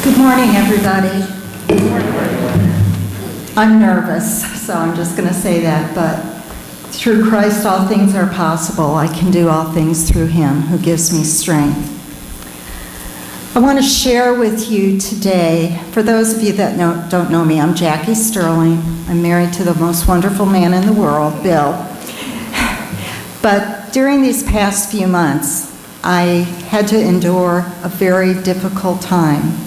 Good morning, everybody. I'm nervous, so I'm just going to say that, but through Christ all things are possible. I can do all things through him who gives me strength. I want to share with you today, for those of you that don't know me, I'm Jackie Sterling. I'm married to the most wonderful man in the world, Bill. But during these past few months, I had to endure a very difficult time.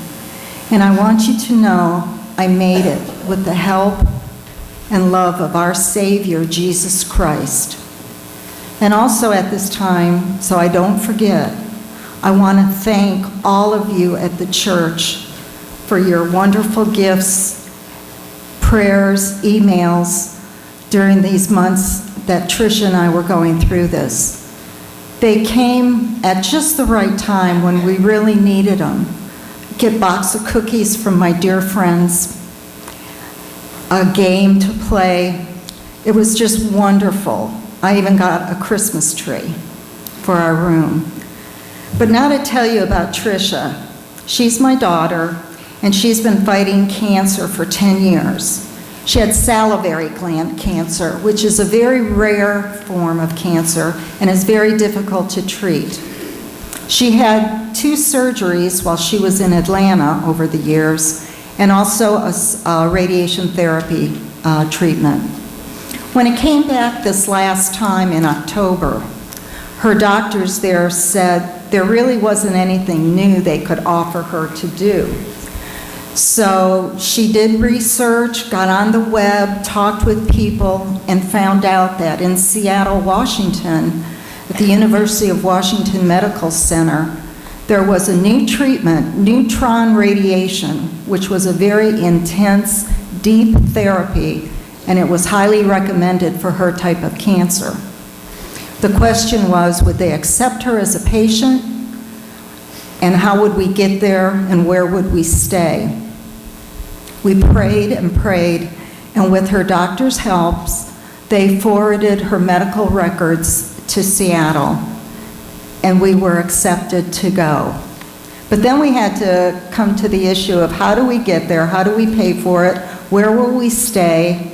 And I want you to know I made it with the help and love of our Savior, Jesus Christ. And also at this time, so I don't forget, I want to thank all of you at the church for your wonderful gifts, prayers, emails during these months that Tricia and I were going through this. They came at just the right time when we really needed them. Get a box of cookies from my dear friends, a game to play. It was just wonderful. I even got a Christmas tree for our room. But now to tell you about Tricia. She's my daughter, and she's been fighting cancer for 10 years. She had salivary gland cancer, which is a very rare form of cancer and is very difficult to treat. She had 2 surgeries while she was in Atlanta over the years, and also a radiation therapy treatment. When it came back this last time in October, her doctors there said there really wasn't anything new they could offer her to do. So she did research, got on the web, talked with people, and found out that in Seattle, Washington, at the University of Washington Medical Center, there was a new treatment, neutron radiation, which was a very intense, deep therapy, and it was highly recommended for her type of cancer. The question was, would they accept her as a patient? And how would we get there, and where would we stay? We prayed and prayed, and with her doctor's helps, they forwarded her medical records to Seattle, and we were accepted to go. But then we had to come to the issue of how do we get there, how do we pay for it, where will we stay,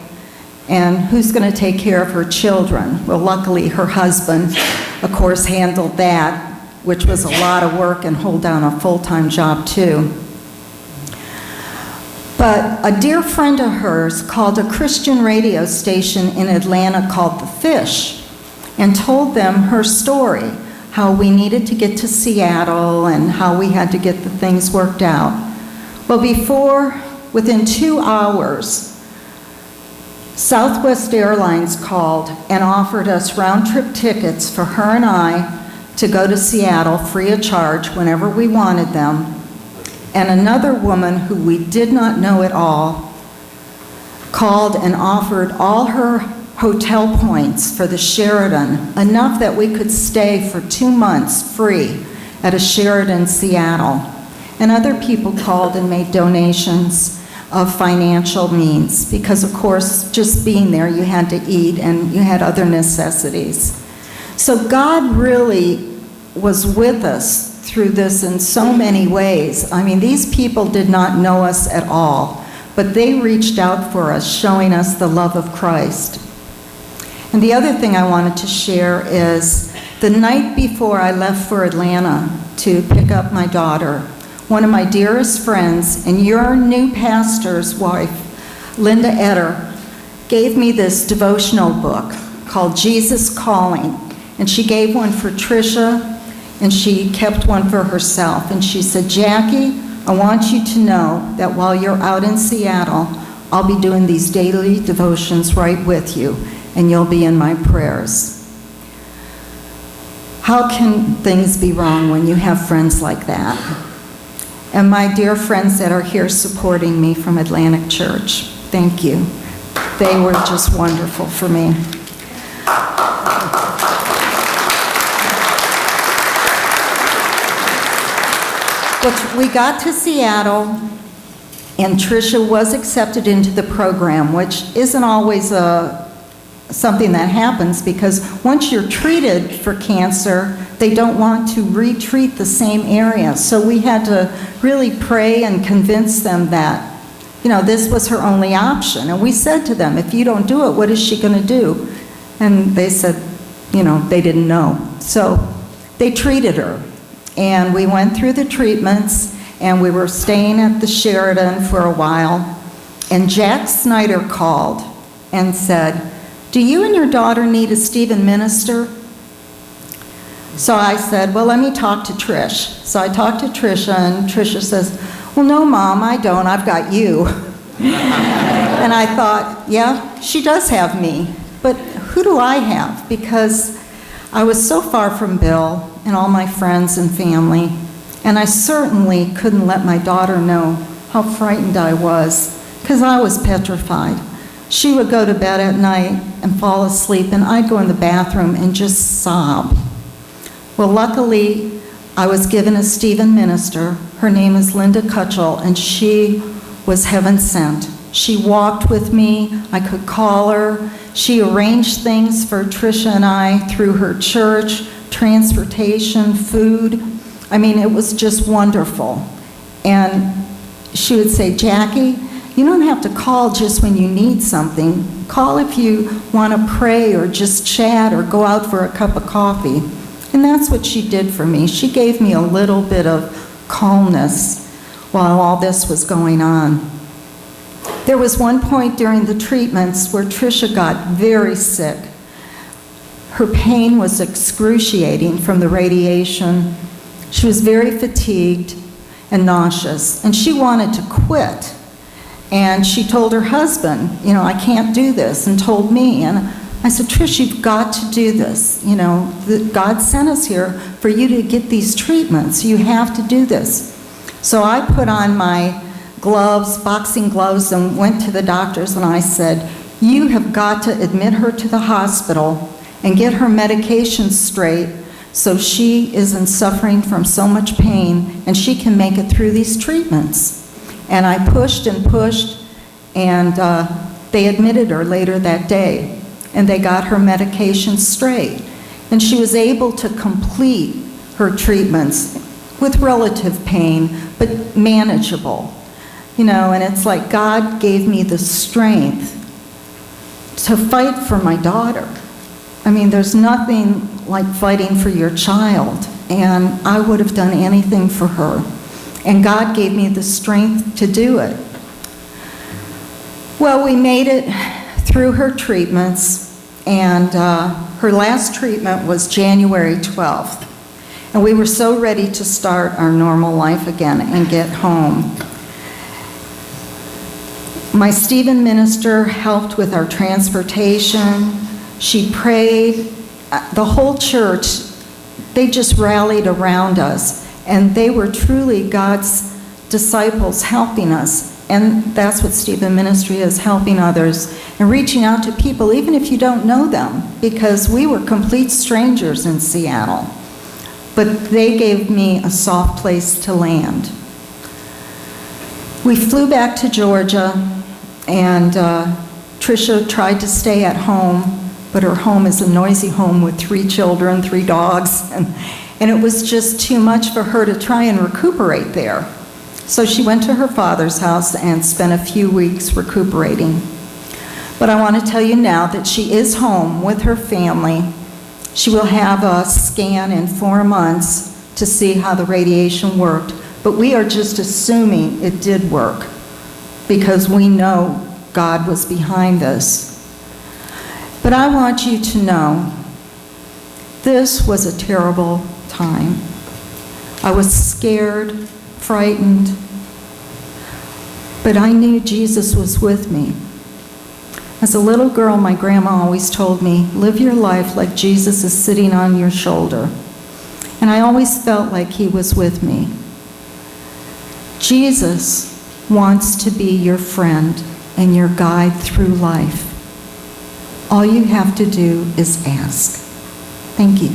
and who's going to take care of her children? Well, luckily her husband, of course, handled that, which was a lot of work and hold down a full-time job too. But a dear friend of hers called a Christian radio station in Atlanta called The Fish and told them her story, how we needed to get to Seattle and how we had to get the things worked out. Well, within 2 hours, Southwest Airlines called and offered us round-trip tickets for her and I to go to Seattle free of charge whenever we wanted them. And another woman who we did not know at all called and offered all her hotel points for the Sheraton, enough that we could stay for 2 months free at a Sheraton Seattle. And other people called and made donations of financial means because, of course, just being there, you had to eat and you had other necessities. So God really was with us through this in so many ways. I mean, these people did not know us at all, but they reached out for us, showing us the love of Christ. And the other thing I wanted to share is the night before I left for Atlanta to pick up my daughter, one of my dearest friends and your new pastor's wife, Linda Etter, gave me this devotional book called Jesus Calling. And she gave one for Tricia, and she kept one for herself. And she said, Jackie, I want you to know that while you're out in Seattle, I'll be doing these daily devotions right with you, and you'll be in my prayers. How can things be wrong when you have friends like that? And my dear friends that are here supporting me from Atlantic Church, thank you. They were just wonderful for me. But we got to Seattle, and Tricia was accepted into the program, which isn't always something that happens, because once you're treated for cancer, they don't want to retreat the same area. So we had to really pray and convince them that, this was her only option. And we said to them, if you don't do it, what is she going to do? And they said, they didn't know. So they treated her. And we went through the treatments, and we were staying at the Sheridan for a while. And Jack Snyder called and said, do you and your daughter need a Stephen minister? So I said, well, let me talk to Trish. So I talked to Tricia, and Tricia says, well, no, Mom, I don't. I've got you. And I thought, yeah, she does have me. But who do I have? Because I was so far from Bill and all my friends and family, and I certainly couldn't let my daughter know how frightened I was, because I was petrified. She would go to bed at night and fall asleep, and I'd go in the bathroom and just sob. Well, luckily, I was given a Stephen minister. Her name is Linda Kutchell, and she was heaven sent. She walked with me. I could call her. She arranged things for Tricia and I through her church, transportation, food. I mean, it was just wonderful. And she would say, Jackie, you don't have to call just when you need something. Call if you want to pray or just chat or go out for a cup of coffee. And that's what she did for me. She gave me a little bit of calmness while all this was going on. There was one point during the treatments where Tricia got very sick. Her pain was excruciating from the radiation. She was very fatigued and nauseous, and she wanted to quit. And she told her husband, I can't do this, and told me. And I said, Trish, you've got to do this. God sent us here for you to get these treatments. You have to do this. So I put on my gloves, boxing gloves, and went to the doctors, and I said, you have got to admit her to the hospital and get her medications straight so she isn't suffering from so much pain and she can make it through these treatments. And I pushed and pushed, and they admitted her later that day, and they got her medications straight. And she was able to complete her treatments with relative pain, but manageable. And it's like God gave me the strength to fight for my daughter. I mean, there's nothing like fighting for your child, and I would have done anything for her. And God gave me the strength to do it. Well, we made it through her treatments, and her last treatment was January 12th. And we were so ready to start our normal life again and get home. My Stephen minister helped with our transportation. She prayed. The whole church, they just rallied around us. And they were truly God's disciples helping us. And that's what Stephen Ministry is, helping others and reaching out to people, even if you don't know them, because we were complete strangers in Seattle. But they gave me a soft place to land. We flew back to Georgia, and Tricia tried to stay at home, but her home is a noisy home with 3 children, 3 dogs, and it was just too much for her to try and recuperate there. So she went to her father's house and spent a few weeks recuperating. But I want to tell you now that she is home with her family. She will have a scan in 4 months to see how the radiation worked. But we are just assuming it did work because we know God was behind this. But I want you to know this was a terrible time. I was scared, frightened, but I knew Jesus was with me. As a little girl, my grandma always told me, live your life like Jesus is sitting on your shoulder. And I always felt like he was with me. Jesus wants to be your friend and your guide through life. All you have to do is ask. Thank you.